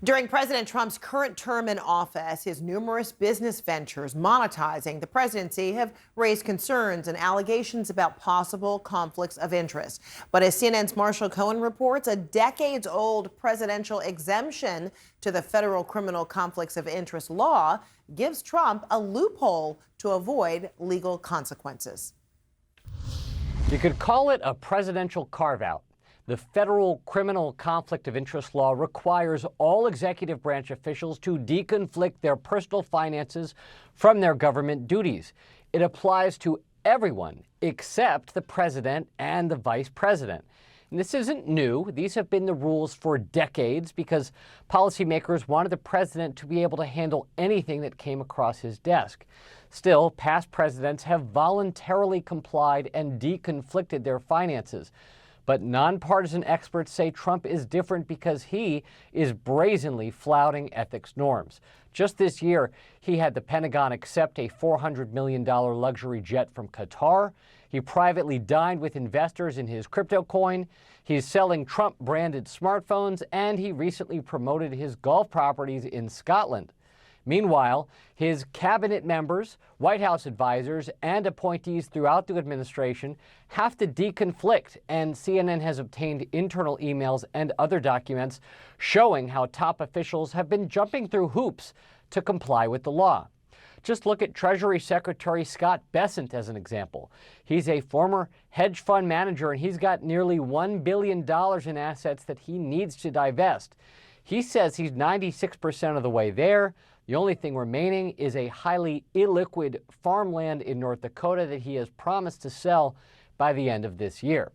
During President Trump's current term in office, his numerous business ventures monetizing the presidency have raised concerns and allegations about possible conflicts of interest. But as CNN's Marshall Cohen reports, a decades-old presidential exemption to the federal criminal conflicts of interest law gives Trump a loophole to avoid legal consequences. You could call it a presidential carve-out. The federal criminal conflict of interest law requires all executive branch officials to deconflict their personal finances from their government duties. It applies to everyone except the president and the vice president. And this isn't new. These have been the rules for decades because policymakers wanted the president to be able to handle anything that came across his desk. Still, past presidents have voluntarily complied and deconflicted their finances. But nonpartisan experts say Trump is different because he is brazenly flouting ethics norms. Just this year, he had the Pentagon accept a $400 million luxury jet from Qatar. He privately dined with investors in his crypto coin. He's selling Trump-branded smartphones, and he recently promoted his golf properties in Scotland. Meanwhile, his cabinet members, White House advisors, and appointees throughout the administration have to deconflict, and CNN has obtained internal emails and other documents showing how top officials have been jumping through hoops to comply with the law. Just look at Treasury Secretary Scott Bessent as an example. He's a former hedge fund manager, and he's got nearly $1 billion in assets that he needs to divest. He says he's 96% of the way there. The only thing remaining is a highly illiquid farmland in North Dakota that he has promised to sell by the end of this year.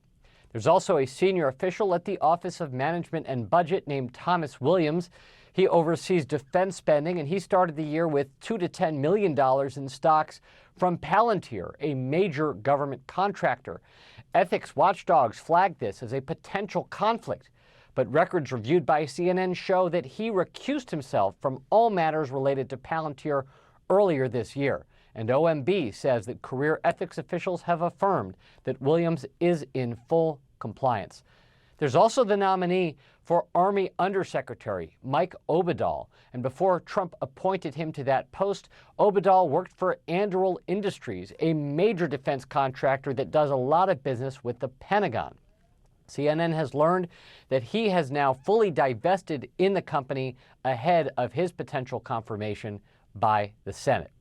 There's also a senior official at the Office of Management and Budget named Thomas Williams. He oversees defense spending, and he started the year with $2 to $10 million in stocks from Palantir, a major government contractor. Ethics watchdogs flagged this as a potential conflict. But records reviewed by CNN show that he recused himself from all matters related to Palantir earlier this year. And OMB says that career ethics officials have affirmed that Williams is in full compliance. There's also the nominee for Army Undersecretary Mike Oberdahl. And before Trump appointed him to that post, Oberdahl worked for Anduril Industries, a major defense contractor that does a lot of business with the Pentagon. CNN has learned that he has now fully divested in the company ahead of his potential confirmation by the Senate.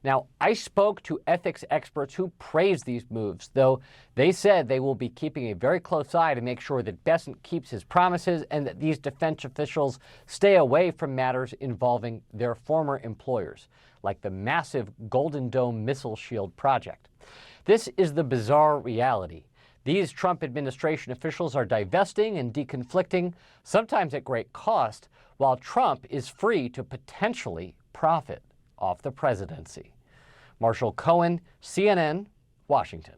Now, I spoke to ethics experts who praised these moves, though they said they will be keeping a very close eye to make sure that Bessent keeps his promises and that these defense officials stay away from matters involving their former employers, like the massive Golden Dome missile shield project. This is the bizarre reality. These Trump administration officials are divesting and deconflicting, sometimes at great cost, while Trump is free to potentially profit off the presidency. Marshall Cohen, CNN, Washington.